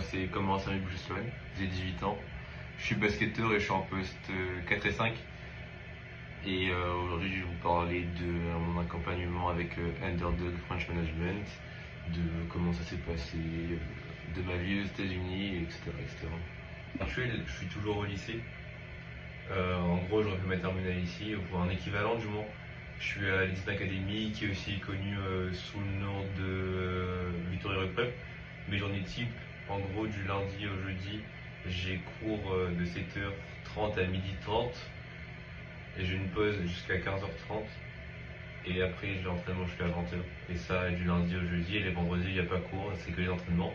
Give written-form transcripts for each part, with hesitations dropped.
c'est comment Sami Bouchesloane, j'ai 18 ans. Je suis basketteur et je suis en poste 4 et 5. Et aujourd'hui, je vais vous parler de mon accompagnement avec Underdog French Management, de comment ça s'est passé, de ma vie aux États-Unis, etc., etc. Actuel, je suis toujours au lycée. En gros, j'aurais fait ma terminale ici, ou un équivalent du moins. Je suis à l'Eastern Academy, qui est aussi connu sous le nom de Victoria Rock Club. Mes journées type, en gros, du lundi au jeudi, j'ai cours de 7h30 à 12h30 et j'ai une pause jusqu'à 15h30. Et après, j'ai l'entraînement jusqu'à 20h. Et ça, du lundi au jeudi. Et les vendredis, il n'y a pas cours, c'est que les entraînements.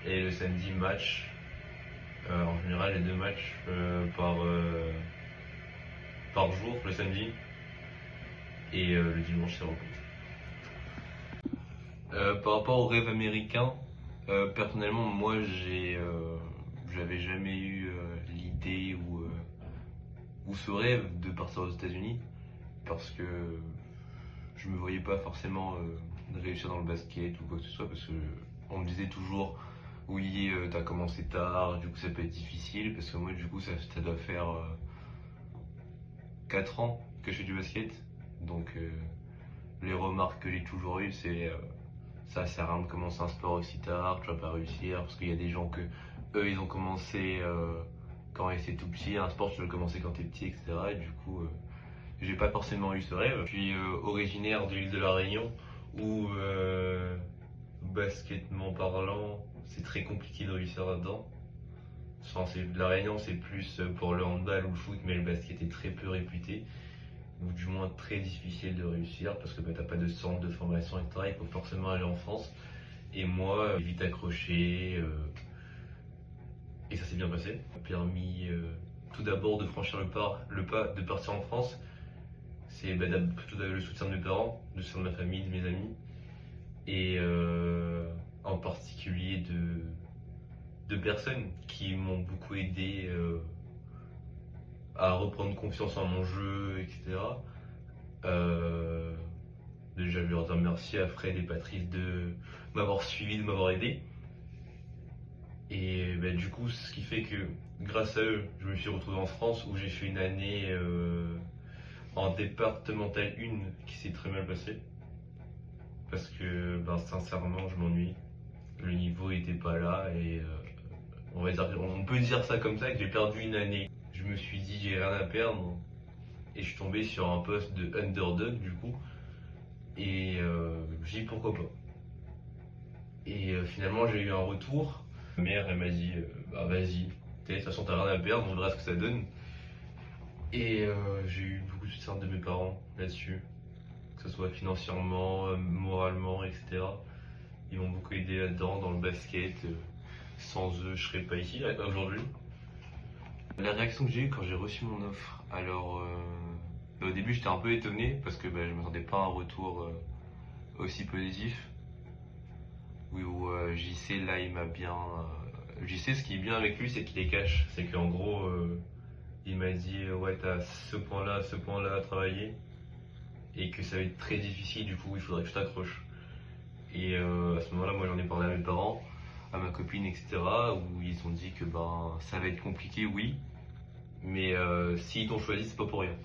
Et le samedi, match. En général, les 2 matchs par jour, le samedi. Et le dimanche, c'est repos. Par rapport au rêve américain, personnellement, moi, j'avais jamais eu l'idée ou ce rêve de partir aux États-Unis parce que je me voyais pas forcément réussir dans le basket ou quoi que ce soit parce que on me disait toujours oui, t'as commencé tard, du coup ça peut être difficile parce que moi du coup ça doit faire 4 ans que je fais du basket, donc les remarques que j'ai toujours eues c'est ça sert à rien de commencer un sport aussi tard, tu vas pas réussir parce qu'il y a des gens que eux ils ont commencé quand ils étaient tout petits, un sport tu dois le commencer quand t'es petit, etc. Et du coup j'ai pas forcément eu ce rêve. Je suis originaire de l'île de la Réunion où basketement parlant c'est très compliqué de réussir là-dedans. Enfin, la Réunion c'est plus pour le handball ou le foot, mais le basket est très peu réputé, ou du moins très difficile de réussir parce que t'as pas de centre de formation, etc. Il faut forcément aller en France. Et moi, j'ai vite accroché et ça s'est bien passé. Ça m'a permis tout d'abord de franchir le pas de partir en France. C'est plutôt le soutien de mes parents, le soutien de ma famille, de mes amis et en particulier de personnes qui m'ont beaucoup aidé à reprendre confiance en mon jeu, etc. Déjà, je leur dire merci à Fred et Patrice de m'avoir suivi, de m'avoir aidé. Et du coup, ce qui fait que grâce à eux, je me suis retrouvé en France où j'ai fait une année en départemental 1 qui s'est très mal passée. Parce que sincèrement, je m'ennuie. Le niveau était pas là et on peut dire ça comme ça, que j'ai perdu une année. Je me suis dit j'ai rien à perdre et je suis tombé sur un poste de underdog du coup. Et j'ai dit pourquoi pas. Et finalement j'ai eu un retour. Ma mère elle m'a dit bah vas-y, de toute façon t'as rien à perdre, on verra ce que ça donne. Et j'ai eu beaucoup de soutien de mes parents là-dessus, que ce soit financièrement, moralement, etc. Ils m'ont beaucoup aidé là-dedans, dans le basket. Sans eux, je serais pas ici aujourd'hui. La réaction que j'ai eue quand j'ai reçu mon offre, alors au début j'étais un peu étonné parce que je m'attendais pas à un retour aussi positif. Oui, où JC là il m'a bien. JC, ce qui est bien avec lui, c'est qu'il est cash. C'est qu'en gros, il m'a dit ouais, t'as ce point-là à travailler et que ça va être très difficile, du coup il faudrait que je t'accroche. Et à ce moment-là, moi j'en ai parlé à mes parents, à ma copine, etc. Où ils ont dit que ça va être compliqué, oui, mais s'ils t'ont choisi, c'est pas pour rien.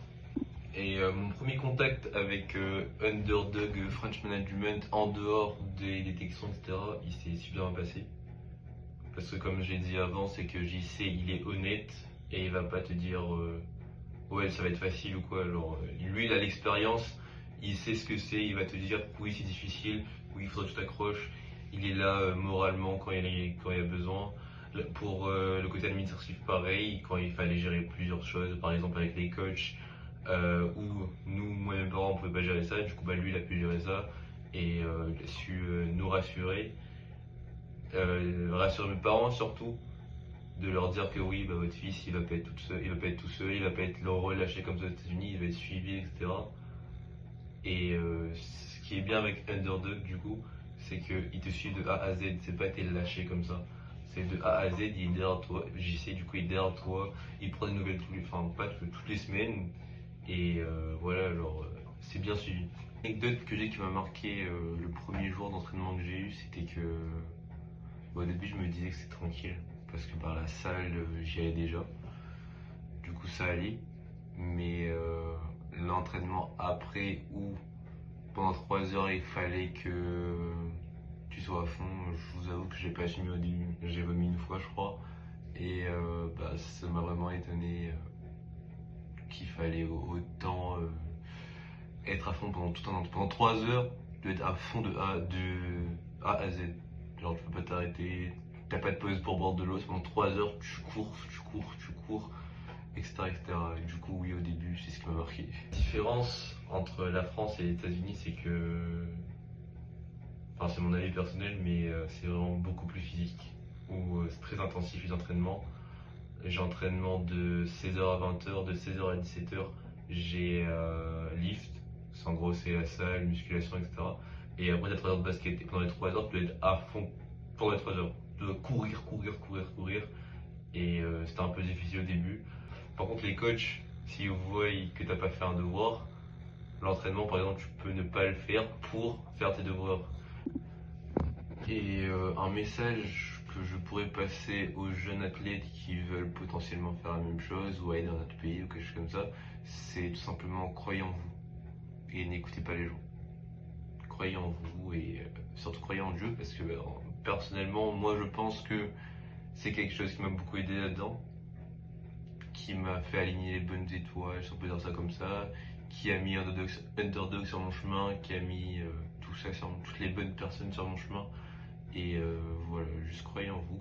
Et mon premier contact avec Underdog French Management en dehors des détections, etc., il s'est super bien passé. Parce que comme j'ai dit avant, c'est que JC il est honnête et il va pas te dire ouais ça va être facile ou quoi. Alors, lui il a l'expérience, il sait ce que c'est, il va te dire oui c'est difficile, oui il faudrait que tu t'accroches. Il est là moralement quand il y a besoin. Pour le côté administratif pareil, quand il fallait gérer plusieurs choses, par exemple avec les coachs, où nous, moi et mes parents on pouvait pas gérer ça, du coup lui il a pu gérer ça et il a su nous rassurer. Rassurer mes parents surtout, de leur dire que oui, votre fils il va pas être tout seul, il va pas être tout seul, il va pas être relâché comme ça aux États-Unis, il va être suivi, etc. Et ce qui est bien avec Underdog du coup, c'est qu'il te suit de A à Z, c'est pas t'es lâché comme ça. C'est de A à Z, il est derrière toi. JC du coup il est derrière toi, il prend des nouvelles pas toutes les semaines. Et voilà, alors c'est bien suivi. L'anecdote que j'ai qui m'a marqué le premier jour d'entraînement que j'ai eu, c'était que Au début, je me disais que c'était tranquille parce que par la salle, j'y allais déjà. Du coup, ça allait. Mais l'entraînement après ou pendant 3 heures, il fallait que tu sois à fond. Je vous avoue que j'ai pas assumé au début. J'ai vomi une fois, je crois. Et ça m'a vraiment étonné qu'il fallait autant être à fond pendant tout un an. Pendant 3 heures, tu dois être à fond de A à Z. Genre, tu peux pas t'arrêter, t'as pas de pause pour boire de l'eau. Pendant 3 heures, tu cours, tu cours, tu cours, etc., etc. Et du coup, oui, au début, c'est ce qui m'a marqué. La différence entre la France et les États-Unis, c'est que. Enfin, c'est mon avis personnel, mais c'est vraiment beaucoup plus physique. Où c'est très intensif les entraînements. J'ai entraînement de 16h à 20h, de 16h à 17h, j'ai lift, c'est en gros c'est la salle, musculation, etc. Et après t'as 3 heures de basket. Et pendant les 3 heures, tu dois être à fond pendant les 3 heures. Tu dois courir, courir, courir, courir. Et c'était un peu difficile au début. Par contre, les coachs, s'ils voient que t'as pas fait un devoir, l'entraînement par exemple, tu peux ne pas le faire pour faire tes devoirs. Et un message que je pourrais passer aux jeunes athlètes qui veulent potentiellement faire la même chose ou aller dans notre pays ou quelque chose comme ça, c'est tout simplement croyez en vous et n'écoutez pas les gens. Croyez en vous et surtout croyez en Dieu parce que personnellement, moi je pense que c'est quelque chose qui m'a beaucoup aidé là-dedans, qui m'a fait aligner les bonnes étoiles, si on peut dire ça comme ça, qui a mis Underdog sur mon chemin, qui a mis tout ça, toutes les bonnes personnes sur mon chemin. Et voilà, juste croyez en vous,